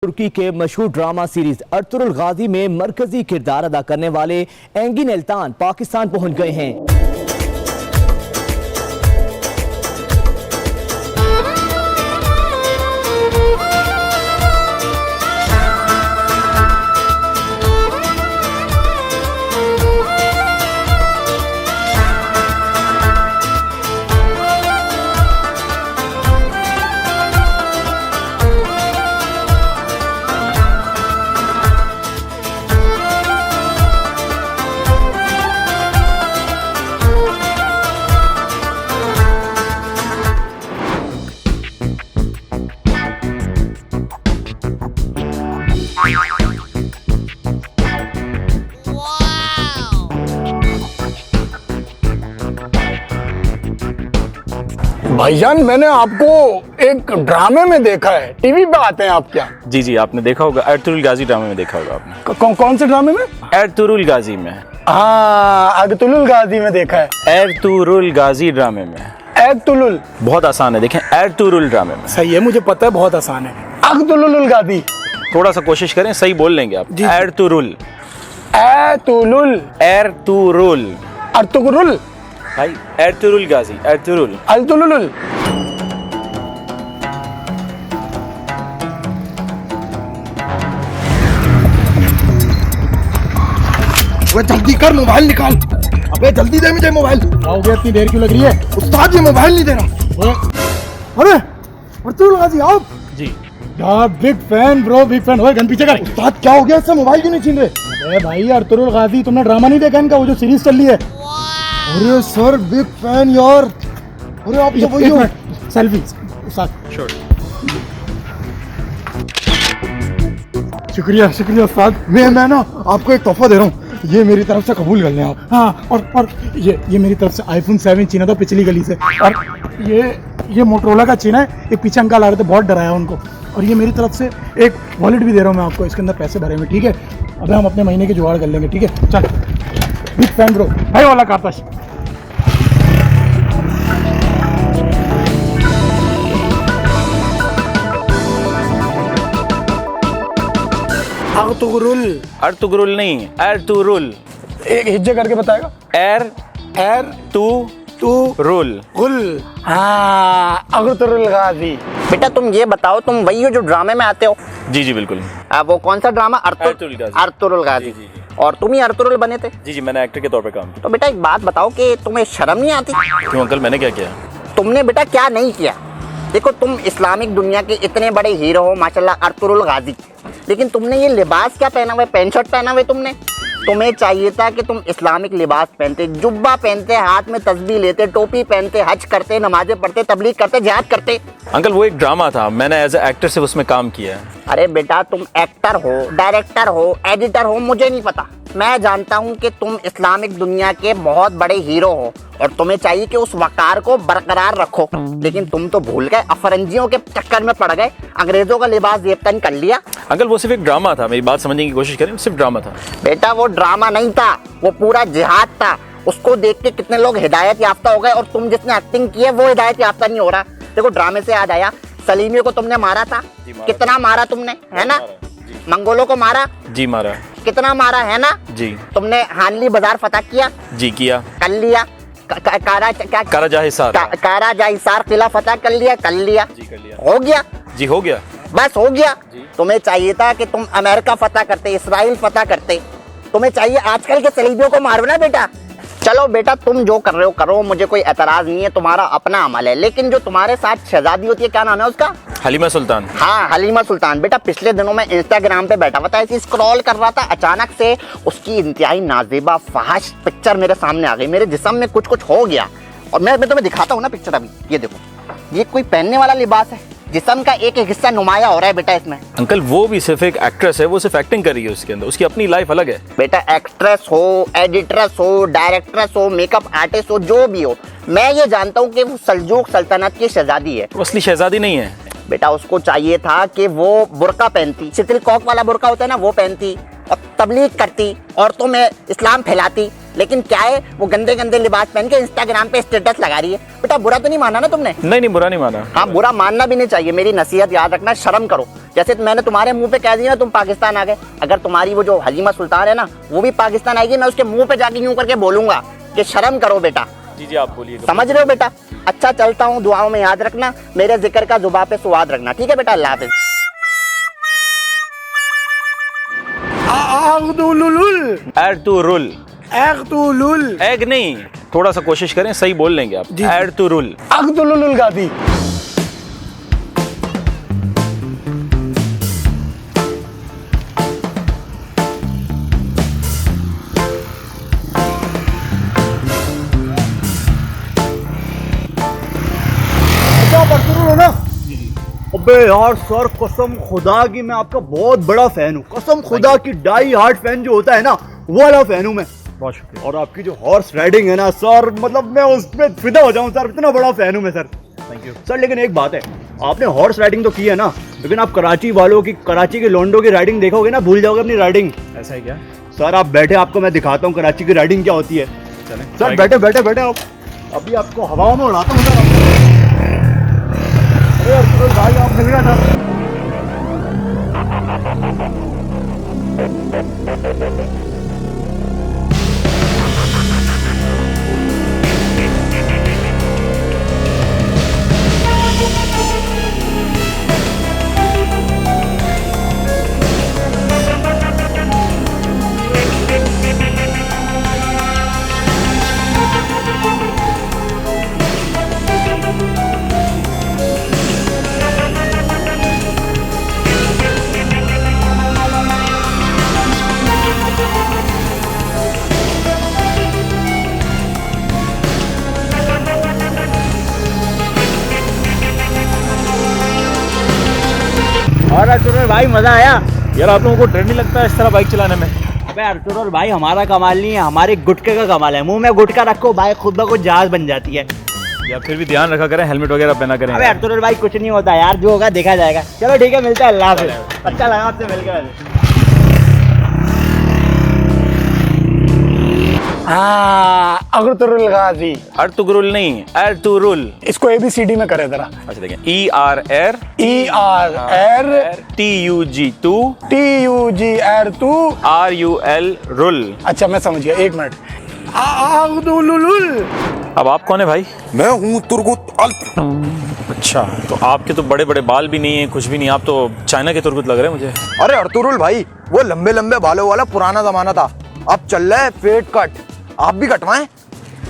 तुर्की के मशहूर drama series Ertugrul गाजी में मरकजी किरदार अदा करने वाले एंगिन एल्तान पाकिस्तान पहुंच गए हैं। भाईजान, मैंने आपको एक ड्रामे में देखा है। टीवी पे आते हैं आप क्या? जी जी, आपने देखा होगा, अर्तुगरुल गाजी ड्रामे में देखा होगा आपने। कौन से ड्रामे में? अर्तुगरुल गाजी में। हाँ, अर्तुगरुल गाजी में देखा है। अर्तुगरुल गाजी ड्रामे में। अर्तुगरुल बहुत आसान है, देखें अर्तुगरुल ड्रामे में। सही है, मुझे पता है, बहुत आसान है। अर्तुगरुल गाजी, थोड़ा सा कोशिश करें, सही बोल लेंगे आप। अर्तुगरुल अर्तुगरुल अर्तुगरुल अर्तुगरुल भाई, अर्तुगरुल गाजी, अर्तुगरुल अर्तुगरुल। जल्दी कर, मोबाइल निकाल। अबे जल्दी दे मुझे मोबाइल। हो गया, इतनी देर क्यों लग रही है? उस्ताद ये मोबाइल नहीं दे रहा। अरे अर्तुगरुल गाजी आप? जी यार big fan bro, big fan. हो गन पीछे कर। उस्ताद क्या हो गया, इससे मोबाइल क्यों नहीं छीन रहे? अरे भाई, अर्तुगरुल गाजी तुमने ड्रामा नहीं देखा इनका, वो जो सीरीज चल रही है? अरे सर, बिग फैन यार। अरे आप तो वही हो। Selfie sure. शुक्रिया शुक्रिया उस्ताद। मैं ना आपको एक तोहफा दे रहा हूँ, ये मेरी तरफ से कबूल कर लें आप। हाँ, और ये मेरी तरफ से आईफोन 7 चीना था पिछली गली से। और ये मोटरोला का चीना है। ये पीछे अंकल आ रहे थे, बहुत डराया उनको। और ये मेरी तरफ से एक वॉलेट भी दे रहा हूँ मैं आपको, इसके अंदर पैसे भरे हुए, ठीक है? अबे हम अपने महीने की जुगाड़ कर लेंगे, ठीक है? चल, बिग फैन ब्रो। भाई वाला कापाश। अर्तुगरुल अर्तुगरुल नहीं, अर्तुगरुल। एक हिज्जे करके बताएगा। अर्तुगरुल। हाँ, अर्तुगरुल गाजी। बेटा तुम ये बताओ, तुम वही हो जो ड्रामे में आते हो? जी जी बिल्कुल। वो कौन सा ड्रामा? Ertugrul Ghazi. अर्तुगरुल गाजी। जी, जी। और तुम ही अर्तुगरुल बने थे? जी जी, मैंने एक्टर के तौर पे काम किया। तो बेटा एक बात बताओ कि तुम्हें शर्म नहीं आती? क्यों अंकल, मैंने क्या किया? तुमने बेटा क्या नहीं किया? देखो, तुम इस्लामिक दुनिया के इतने बड़े हीरो हो माशाल्लाह, अर्तुगरुल गाजी, लेकिन तुमने ये लिबास क्या पहना हुआ है? पैंट शर्ट पहना हुआ है तुमने। तुम्हें चाहिए था कि तुम इस्लामिक लिबास पहनते, जुब्बा पहनते, हाथ में तस्बीह लेते, टोपी पहनते, हज करते, नमाजें पढ़ते, तबलीग करते, जिहाद करते। अंकल वो एक ड्रामा था, मैंने एज ए एक्टर से उसमें काम किया है। अरे बेटा, तुम एक्टर हो, डायरेक्टर हो, एडिटर हो, मुझे नहीं पता। मैं जानता हूँ कि तुम इस्लामिक दुनिया के बहुत बड़े हीरो हो और तुम्हें चाहिए कि उस वकार को बरकरार रखो, लेकिन तुम तो भूल गए, अफरंजियों के चक्कर में पड़ गए, अंग्रेजों का लिबास जेबतन कर लिया। अंकल वो सिर्फ एक ड्रामा था, मेरी बात समझने की कोशिश करें, सिर्फ ड्रामा था। बेटा वो ड्रामा नहीं था, वो पूरा जिहाद था। उसको देख के कितने लोग हिदायत याफ्ता हो गए और तुम जिसने एक्टिंग की है वो हिदायत याफ्ता नहीं हो रहा। देखो, ड्रामे से याद आया, सलीमियों को तुमने मारा था। कितना मारा तुमने, है ना? मंगोलों को मारा। जी मारा। कितना मारा, है ना? जी। तुमने हानली बाजार फतह किया। जी किया। कर लिया। काराजाहिसार किला फतह कर लिया। कर लिया। जी कर लिया। हो गया। जी हो गया। बस हो गया। तुम्हें चाहिए था कि तुम अमेरिका फतह करते, इसराइल फतह करते। तुम्हें चाहिए आजकल के सलीबियों को मारो ना बेटा। चलो बेटा, तुम जो कर रहे हो करो, मुझे कोई एतराज नहीं है, तुम्हारा अपना अमल है, लेकिन जो तुम्हारे साथ शहजादी होती है, क्या नाम है उसका? हलीमा सुल्तान। हाँ, हलीमा सुल्तान। बेटा पिछले दिनों में इंस्टाग्राम पे बैठा हुआ था, ऐसे स्क्रॉल कर रहा था, अचानक से उसकी इंतहाई नाजेबा फहश पिक्चर मेरे सामने आ गई। मेरे जिस्म में कुछ कुछ हो गया और मैं तुम्हें दिखाता हूँ ना पिक्चर। अभी ये देखो, ये कोई पहनने वाला लिबास है, जिस्म का एक एक हिस्सा नुमाया हो रहा है बेटा इसमें। अंकल वो भी सिर्फ एक एक्ट्रेस है, वो सिर्फ एक्टिंग कर रही है, उसके अंदर उसकी अपनी लाइफ अलग है। बेटा एक्ट्रेस हो, एडिट्रेस हो, डायरेक्ट्रेस हो, मेकअप आर्टिस्ट हो, जो भी हो, मैं ये जानता हूँ कि वो सल्जूक सल्तनत की शहजादी है। वो असली शहजादी नहीं है बेटा। उसको चाहिए था कि वो बुर्का पहनती, शिथिल कॉक वाला बुर्का होता है ना, वो पहनती और तबलीग करती, औरतों में इस्लाम फैलाती। लेकिन क्या है, वो गंदे गंदे लिबास पहन के इंस्टाग्राम पे स्टेटस लगा रही है। बेटा बुरा तो नहीं माना ना तुमने? नहीं नहीं, बुरा नहीं माना। हाँ, बुरा मानना भी नहीं चाहिए। मेरी नसीहत याद रखना, शर्म करो, जैसे मैंने तुम्हारे मुंह पे कह दिया ना तुम पाकिस्तान आ गए, अगर तुम्हारी वो जो हलीमा सुल्तान है ना वो भी पाकिस्तान आएगी, मैं उसके मुंह पे जाके यूं करके बोलूंगा कि शर्म करो बेटा। जी जी आप बोलिए। समझ रहे हो बेटा? अच्छा चलता हूँ, दुआओं में याद रखना, मेरे जिक्र का जुबान पे स्वाद रखना, ठीक है बेटा? अल्लाह हाफिज। अर्तुरुल। एग नहीं, थोड़ा सा कोशिश करें, सही बोल लेंगे आप। अर्तुरुल। अब्दुल गाजी। अबे यार सर, कसम खुदा की मैं आपका बहुत बड़ा फैन हूँ, कसम खुदा की डाई हार्ड फैन जो होता है ना वो वाला फैन हूँ मैं। बहुत शुक्रिया। और आपकी जो हॉर्स राइडिंग है ना सर, मतलब मैं उसमें फिदा हो जाऊँ सर, इतना बड़ा फैन हूँ मैं सर। Thank you sir. लेकिन एक बात है, आपने हॉर्स राइडिंग तो की है ना, लेकिन आप कराची वालों की, कराची के लोंडो की राइडिंग देखोगे ना, भूल जाओगे अपनी राइडिंग। ऐसा है क्या? सर आप बैठे, आपको मैं दिखाता हूँ कराची की राइडिंग क्या होती है। चलें सर बैठे बैठे बैठे आप, अभी आपको हवाओं में उड़ाता हूँ सर। अरे अर्तुरुल भाई आप मिल गया था। और अर्तुरुल भाई मजा आया? यार आप लोगों को डर नहीं लगता इस तरह बाइक चलाने में? अबे अर्तुरुल भाई हमारा कमाल नहीं है, हमारे गुटके का कमाल है। मुंह में गुटका रखो, बाइक खुद ब खुद जहाज बन जाती है। या फिर भी ध्यान रखा करें, हेलमेट वगैरह पहना करें। अबे अर्तुरुल भाई कुछ नहीं होता यार, जो होगा देखा जाएगा। चलो ठीक है, मिलते हैं, अल्लाह हाफिज़। अच्छा लगा आपसे मिलकर। हाँ, अब्दुल गाजी। अर्तुगरुल नहीं, अर्तुरुल। इसको ABCD में करे जरा। अच्छा देखें, ERR TUGR2 RUL रुल। अच्छा मैं समझ गया, एक मिनट। अब्दुल। अब आप कौन है भाई? मैं हूँ तुर्गुत अल्प। अच्छा, तो आपके तो बड़े बड़े बाल भी नहीं है, कुछ भी नहीं, आप तो चाइना के तुर्गुत लग रहे हैं मुझे। अरे अर्तुरुल भाई, वो लंबे लंबे बालों वाला पुराना जमाना था, अब चल रहा है फेड कट। आप भी कटवाएं?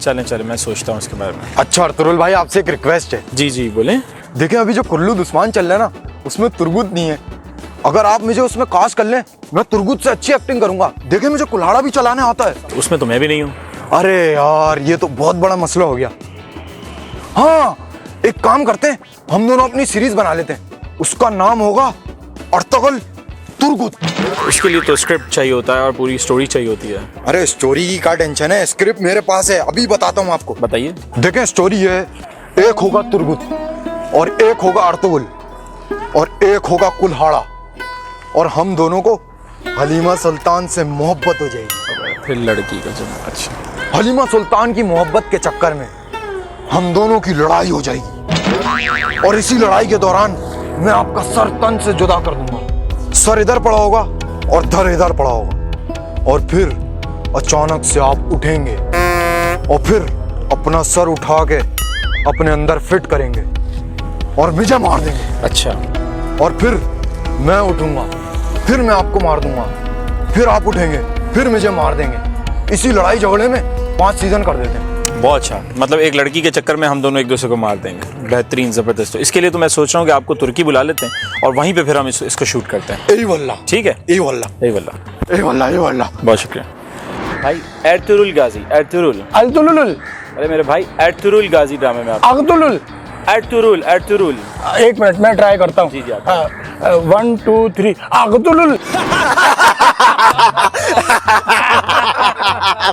चलें चलें, मैं सोचता हूँ इसके बारे में। अच्छा अर्तुरुल भाई, आपसे एक रिक्वेस्ट है। जी जी बोलें। देखें अभी जो कुल्लू दुश्मन चल रहा है ना, उसमें तुर्गुत नहीं है। अगर आप मुझे उसमें कास्ट कर लें, मैं तुर्गुत से अच्छी एक्टिंग करूंगा। देखें मुझे कुल्हाड़ा भी चलाने आता है। उसमें तो मैं भी नहीं हूँ। अरे यार, ये तो बहुत बड़ा मसला हो गया। हाँ, एक काम करते हैं, हम दोनों अपनी सीरीज बना लेते हैं, उसका नाम होगा अर्तुगरुल तुर्गुत। उसके लिए तो स्क्रिप्ट चाहिए होता है और पूरी स्टोरी चाहिए होती है। अरे स्टोरी की क्या टेंशन है, स्क्रिप्ट मेरे पास है, अभी बताता हूँ आपको। बताइए। देखें स्टोरी है, एक होगा तुर्गुत और एक होगा अर्तुगरुल और एक होगा कुल्हाड़ा, और हम दोनों को हलीमा सुल्तान से मोहब्बत हो जाएगी। फिर लड़की का जन्म। अच्छा। हलीमा सुल्तान की मोहब्बत के चक्कर में हम दोनों की लड़ाई हो जाएगी, और इसी लड़ाई के दौरान मैं आपका सर तन से जुदा कर दूंगा। सर इधर पड़ा होगा और धर इधर पड़ा होगा, और फिर अचानक से आप उठेंगे और फिर अपना सर उठा के अपने अंदर फिट करेंगे और मुझे मार देंगे। अच्छा। और फिर मैं उठूंगा, फिर मैं आपको मार दूंगा, फिर आप उठेंगे, फिर मुझे मार देंगे। इसी लड़ाई झगड़े में 5 सीजन कर देते हैं। बहुत अच्छा, मतलब एक लड़की के चक्कर में हम दोनों एक दूसरे को मार देंगे। बेहतरीन, जबरदस्त। तो इसके लिए तो मैं सोच रहा हूँ कि आपको तुर्की बुला लेते हैं और वहीं पे फिर हम इसको शूट करते हैं। ए वल्ला, ठीक है? ए वल्ला, ए वल्ला, ए वल्ला, ए वल्ला। बहुत शुक्रिया भाई। Ertugrul Ghazi, Ertugrul. अब्दुल। अरे मेरे भाई, अर्तुगरुल गाजी ड्रामे में आप। अब्दुल। Ertugrul, Ertugrul. एक मिनट मैं ट्राई करता हूँ। जी जी आप। 1 2 3 अब्दुल।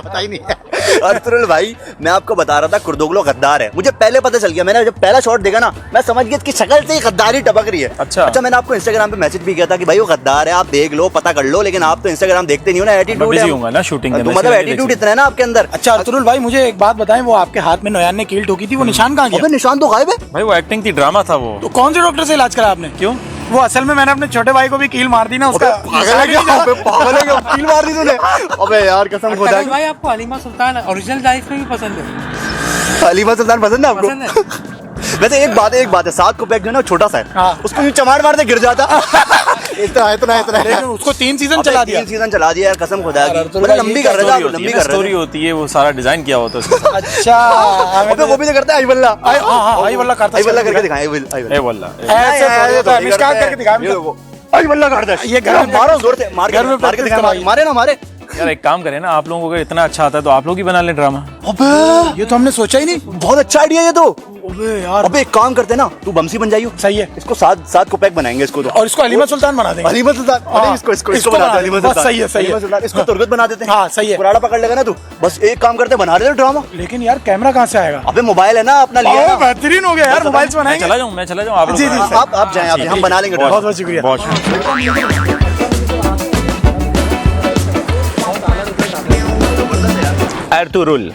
पता ही नहीं है। अर्तुगरुल भाई, मैं आपको बता रहा था कुर्दोगलो गद्दार है, मुझे पहले पता चल गया। मैंने जब पहला शॉट देखा ना, मैं समझ गया इसकी शक्ल से ही गद्दारी टपक रही है। अच्छा। मैंने आपको इंस्टाग्राम पे मैसेज भी किया था कि भाई वो गद्दार है, आप देख लो, पता कर लो, लेकिन आप तो इंस्टाग्राम देखते नहीं हो ना, एटीट्यूड बिजी हूँ ना शूटिंग के, मतलब एटीट्यूड इतना है ना आपके अंदर। अच्छा अब्दुल भाई, मुझे एक बात बताएं, वो आपके हाथ में नोयान ने कील ठोकी थी, वो निशान कहाँ गया? अबे निशान तो गायब है। भाई वो एक्टिंग थी, ड्रामा था वो। तो कौन से डॉक्टर से इलाज करा आपने? क्यों? वो असल में मैंने अपने छोटे भाई को भी कील मार दी ना उसका। पागल है क्या? पागल है क्या? कील मार दी तूने? अबे यार कसम खुदा की। भाई आपको हलीमा सुल्तान ओरिजिनल लाइफ में भी पसंद है? हलीमा सुल्तान पसंद है आपको? पसंद है। वैसे एक बात है, 7 को पैक जो है ना छोटा सा है, हाँ। उसको यूं चमाड़ मारते गिर जाता। इतना लेकिन उसको 3 सीजन चला दिया। 3 सीजन चला दिया यार, कसम खुदा की। अर्तुल मतलब भाई, लंबी कर रहे थे, लंबी कर स्टोरी रहे थे। होती है, वो सारा डिजाइन किया होता है उसके साथ। अच्छा अबे वो भी तो करता है आई वल्ला। हाँ आई वल्ला करता आई वल्ला करके दिखाएं, आई वल्ला। ए वल्ला ऐसे थोड़ी होता है, मिसकाल करके दिखा। ये देखो, आई वल्ला करता है। ये घर में मारो जोर से, मार घर में के practice दिखा, करवाइए। मारे ना मारे। यार एक काम करें ना, आप लोगों को अगर इतना अच्छा आता है तो आप लोग ही बना लें ड्रामा। अबे ये तो हमने सोचा ही नहीं। बहुत अच्छा आइडिया ये तो। अबे यार अबे एक काम करते हैं ना, तू बमसी बन जाइयो। सही है। इसको 7 को पैक बनाएंगे इसको तो। और इसको हलीमा सुल्तान बना देंगे। हलीमा सुल्तान, हाँ, अरे इसको इसको बनाते बना हैं हलीमा देंगे। सुल्तान। बस सही है, सही है। हलीमा सुल्तान, इसको तुर्गत बना देते हैं। हाँ, सही है। कुराड़ा पकड़ लेगा ना तू, बस एक काम करते बना रहे ड्रामा। लेकिन यार कैमरा कहाँ से आएगा? अबे मोबाइल है ना अपना लिया ओह, ना। बेहतरीन हो गया यार, मोबाइल से मैं बनाएंगे। चला जाऊँ आप लोग जी, जी, बनाएं। आप जाएं, आप हम बना लेंगे बहुत ड्रामा। बहुत शुक्रिया। बहुत शुक्रिया। एर्तुरुल,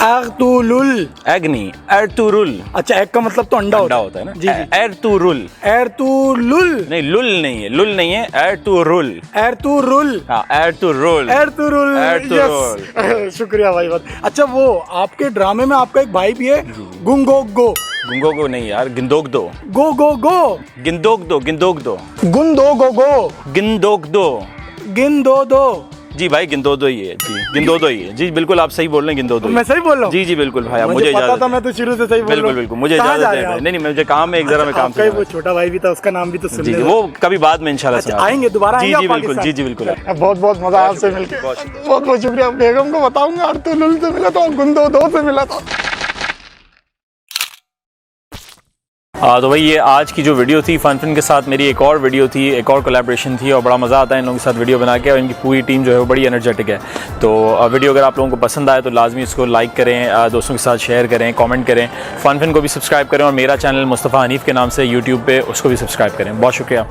अर्तुलुल। एग्नी, एर्तुरुल। अच्छा एग का मतलब तो अंडा अंडा होता है ना। जी जी। एर्तुरुल, एर्तुलुल। नहीं लुल नहीं है, लुल नहीं है, एर्तुरुल। एर्तुरुल। हाँ एर्तुरुल। एर्तुरुल। एर्तुरुल। यस। शुक्रिया भाई बहुत। अच्छा वो आपके ड्रामे में आपका एक भाई भी है, गुंगो गो। गुंगो नहीं यार, गिंदोक दो, गो गो गो। गिंदोक दो, गिंदोक दो, गुंदो गो गो। गिंदोक दो। गिन दो दो। जी भाई गिंदोदो ही है जी, गिंदोदो ही है जी, बिल्कुल आप सही बोल रहे हैं, गिंदोदो ही मैं है। सही बोल रहा हूँ? जी जी बिल्कुल भाई, आप मुझे मुझे पता इजाजत था, है। मैं तो शुरू से सही बोल रहा बिल्कुल हूँ। बिल्कुल मुझे कहाँ इजाजत जा है रहे हैं भाई। आप? नहीं नहीं मुझे काम है, एक जरा मैं काम आपका से ही वो छोटा भाई भी था, उसका नाम भी तो सुन जी जी, ले। वो कभी बाद में इंशाल्लाह अच्छा, सुना आएंगे दोबारा, जी आएंगे जी आप बिल्कुल, जी जी पाकिस्तान? बिल्कुल। बहुत बहुत मजा आया आपसे मिलकर। बहुत बहुत शुक्रिया। बेगम को बताऊंगा अर्तुलुल से मिला था, गुंदो दो से मिला था। तो भाई ये आज की जो वीडियो थी फन के साथ, मेरी एक और वीडियो थी, एक और कोलैबोरेशन थी और बड़ा मज़ा आता है इन लोगों के साथ वीडियो बना के, और इनकी पूरी टीम जो है वो बड़ी एनर्जेटिक है। तो वीडियो अगर आप लोगों को पसंद आए तो लाजमी इसको लाइक करें, दोस्तों के साथ शेयर करें, कमेंट करें, फन को भी सब्सक्राइब करें, और मेरा चैनल मुस्तफ़ा हनीफ़ के नाम से यूट्यूब पे उसको भी सब्सक्राइब करें। बहुत शुक्रिया।